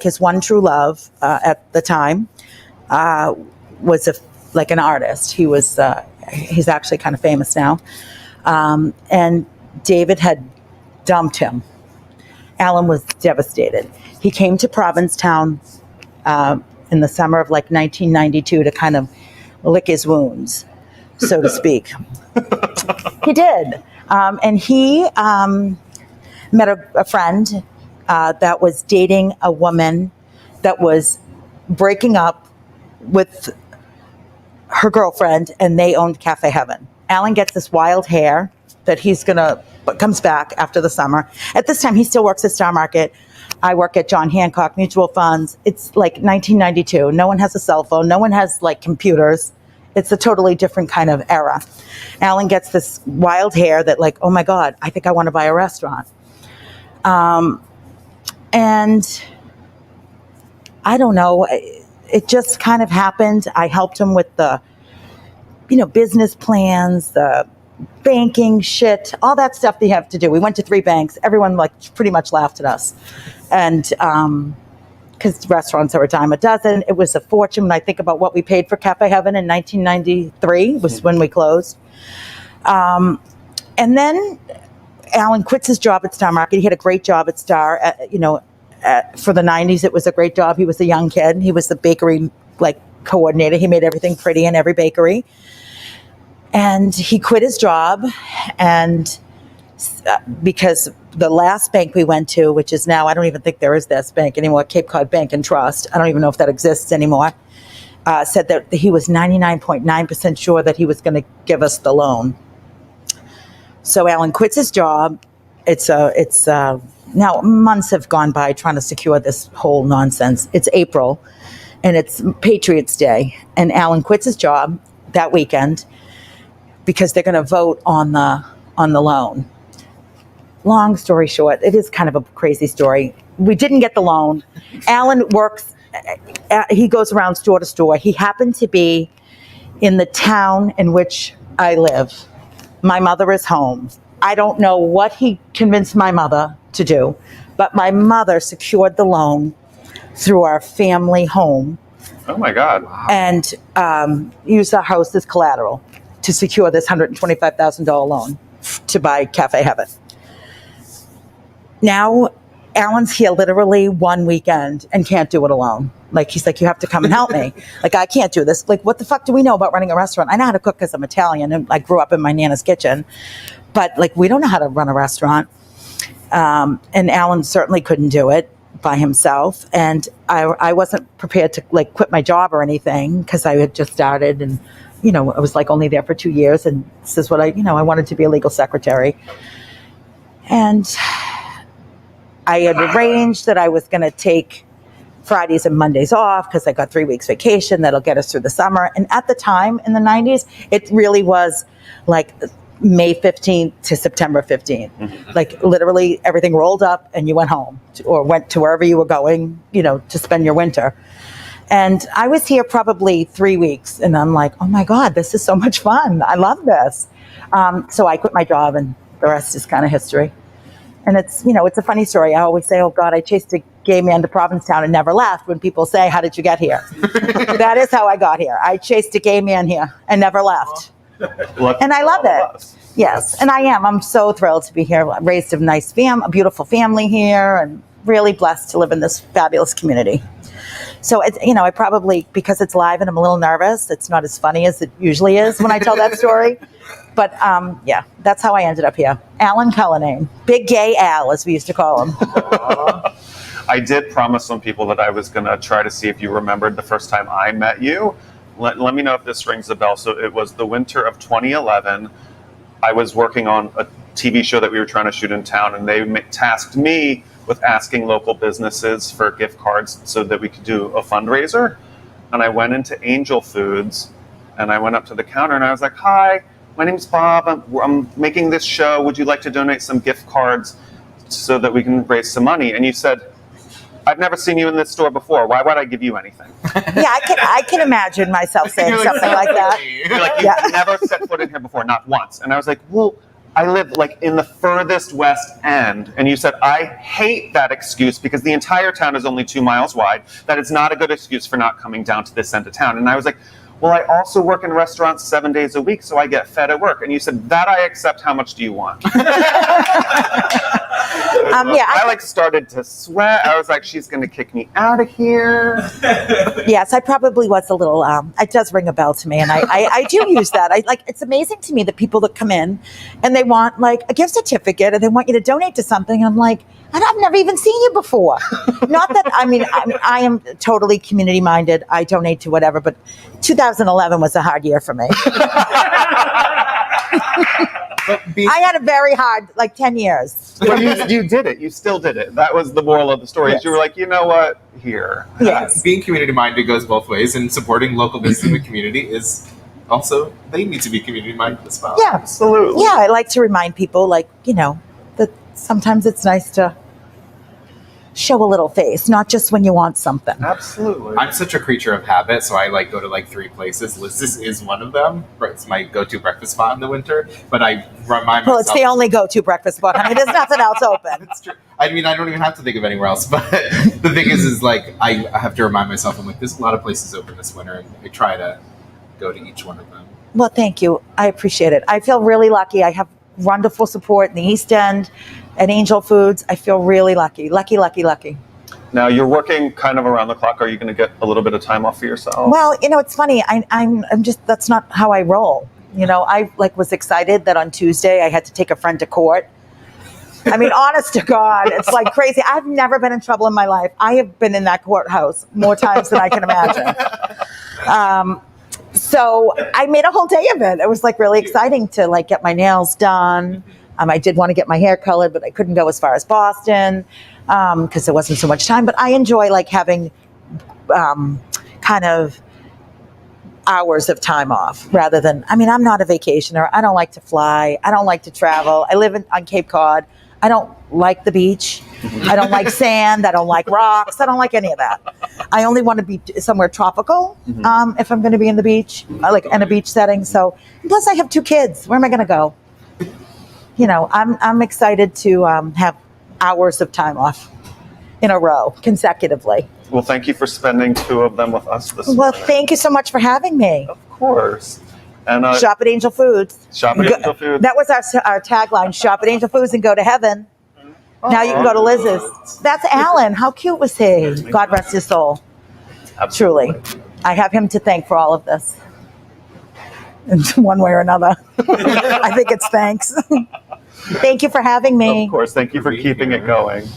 his one true love at the time was an artist. He was he's actually kind of famous now, and David had dumped him. Alan was devastated. He came to Provincetown in the summer of 1992 to kind of lick his wounds, so to speak. He did, and he met a friend that was dating a woman that was breaking up with her girlfriend, and they owned Cafe Heaven. Alan gets this wild hair that comes back after the summer. At this time, he still works at Star Market. I work at John Hancock Mutual Funds. It's 1992. No one has a cell phone. No one has computers. It's a totally different kind of era. Alan gets this wild hair that oh my God, I think I want to buy a restaurant. And I don't know, it just kind of happened. I helped him with the, business plans, the banking shit, all that stuff they have to do. We went to 3 banks. Everyone pretty much laughed at us. And, because restaurants are a dime a dozen, it was a fortune. When I think about what we paid for Cafe Heaven in 1993 was when we closed. And then Alan quits his job at Star Market. He had a great job at Star. For the 90s, it was a great job. He was a young kid. He was the bakery coordinator. He made everything pretty in every bakery. And he quit his job, and because the last bank we went to, which is now, I don't even think there is this bank anymore, Cape Cod Bank and Trust. I don't even know if that exists anymore. Said that he was 99.9% sure that he was going to give us the loan. So Alan quits his job. It's now months have gone by trying to secure this whole nonsense. It's April, and it's Patriots Day, and Alan quits his job that weekend because they're going to vote on the loan. Long story short, it is kind of a crazy story. We didn't get the loan. Alan works. He goes around store to store. He happened to be in the town in which I live. My mother is home. I don't know what he convinced my mother to do, but my mother secured the loan through our family home. Oh my God. And used our house as collateral to secure this $125,000 loan to buy Cafe Heaven. Now, Alan's here literally one weekend and can't do it alone. He's like, you have to come and help me. I can't do this. What the fuck do we know about running a restaurant? I know how to cook because I'm Italian and I grew up in my Nana's kitchen. But we don't know how to run a restaurant. And Alan certainly couldn't do it by himself. And I wasn't prepared to quit my job or anything because I had just started, and, I was only there for 2 years. And this is what I wanted to be a legal secretary. And I had arranged that I was going to take Fridays and Mondays off because I got 3 weeks vacation that'll get us through the summer. And at the time in the 90s, it really was May 15th to September 15th. Mm-hmm. Literally everything rolled up and you went home or went to wherever you were going, to spend your winter. And I was here probably 3 weeks, and I'm like, oh my God, this is so much fun. I love this. So I quit my job, and the rest is kind of history. And it's a funny story. I always say, oh God, I chased a gay man to Provincetown and never left. When people say, how did you get here? That is how I got here. I chased a gay man here and never left. And I love it. Yes, and I am. I'm so thrilled to be here. I raised a nice a beautiful family here, and really blessed to live in this fabulous community. So it's, I probably, because it's live and I'm a little nervous, it's not as funny as it usually is when I tell that story. But yeah, that's how I ended up here. Alan Cullinane, Big Gay Al, as we used to call him. I did promise some people that I was going to try to see if you remembered the first time I met you. Let me know if this rings a bell. So it was the winter of 2011. I was working on a TV show that we were trying to shoot in town, and they tasked me with asking local businesses for gift cards so that we could do a fundraiser. And I went into Angel Foods, and I went up to the counter, and I was like, "Hi, my name's Bob. I'm making this show. Would you like to donate some gift cards so that we can raise some money?" And you said, "I've never seen you in this store before. Why would I give you anything?" Yeah, I can imagine myself saying something like that. You're like, "You've never set foot in here before, not once." And I was like, "Well, I live like in the furthest west end." And you said, "I hate that excuse because the entire town is only 2 miles wide. That is not a good excuse for not coming down to this end of town." And I was like, "Well, I also work in restaurants 7 days a week, so I get fed at work." And you said, "That I accept. How much do you want?" I like started to sweat. I was like, "She's going to kick me out of here." Yes, I probably was a little, it does ring a bell to me. And I do use that. It's amazing to me that people that come in and they want like a gift certificate and they want you to donate to something. I'm like, and I've never even seen you before. Not that, I am totally community minded. I donate to whatever, but 2011 was a hard year for me. I had a very hard, 10 years. But you did it. You still did it. That was the moral of the story. Yes. You were like, "You know what? Here." Yes. Being community minded goes both ways, and supporting local business in the community is also, they need to be community minded as well. Yeah. Absolutely. Yeah, I like to remind people, that sometimes it's nice to show a little face, not just when you want something. Absolutely. I'm such a creature of habit, so I go to 3 places. Liz's is one of them. It's my go-to breakfast spot in the winter. But I remind myself. Well, it's the only go-to breakfast spot. There's nothing else open. It's true. I don't even have to think of anywhere else. But the thing is I have to remind myself. I'm like, there's a lot of places open this winter, and I try to go to each one of them. Well, thank you. I appreciate it. I feel really lucky. I have wonderful support in the East End at Angel Foods. I feel really lucky. Lucky. Now you're working kind of around the clock. Are you going to get a little bit of time off for yourself? Well, it's funny. I'm just, that's not how I roll. I was excited that on Tuesday I had to take a friend to court. Honest to God, it's crazy. I've never been in trouble in my life. I have been in that courthouse more times than I can imagine. So I made a whole day of it. It was really exciting to get my nails done. I did want to get my hair colored, but I couldn't go as far as Boston because there wasn't so much time. But I enjoy having kind of hours of time off rather than, I'm not a vacationer. I don't like to fly. I don't like to travel. I live on Cape Cod. I don't like the beach. I don't like sand. I don't like rocks. I don't like any of that. I only want to be somewhere tropical if I'm going to be in the beach, in a beach setting. So, plus I have 2 kids. Where am I going to go? I'm excited to have hours of time off in a row consecutively. Well, thank you for spending 2 of them with us this Well, morning. thank you so much for having me. Of course. And Shop at Angel Foods. Shop at Angel Foods. That was our tagline, shop at Angel Foods and go to heaven. Now you can go to Liz's. That's Alan. How cute was he? God rest his soul. Absolutely. Truly. I have him to thank for all of this. In one way or another. I think it's thanks. Thank you for having me. Of course. Thank you for keeping it going.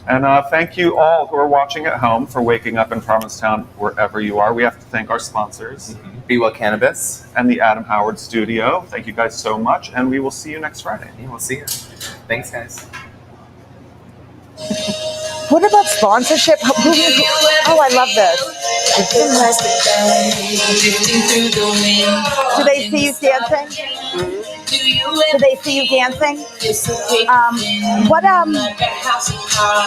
And thank you all who are watching at home for waking up in Provincetown wherever you are. We have to thank our sponsors. Be Well Cannabis. And the Adam Howard Studio. Thank you guys so much. And we will see you next Friday. Yeah, we'll see you. Thanks, guys. What about sponsorship? Oh, I love this. Do they see you dancing? Do they see you dancing?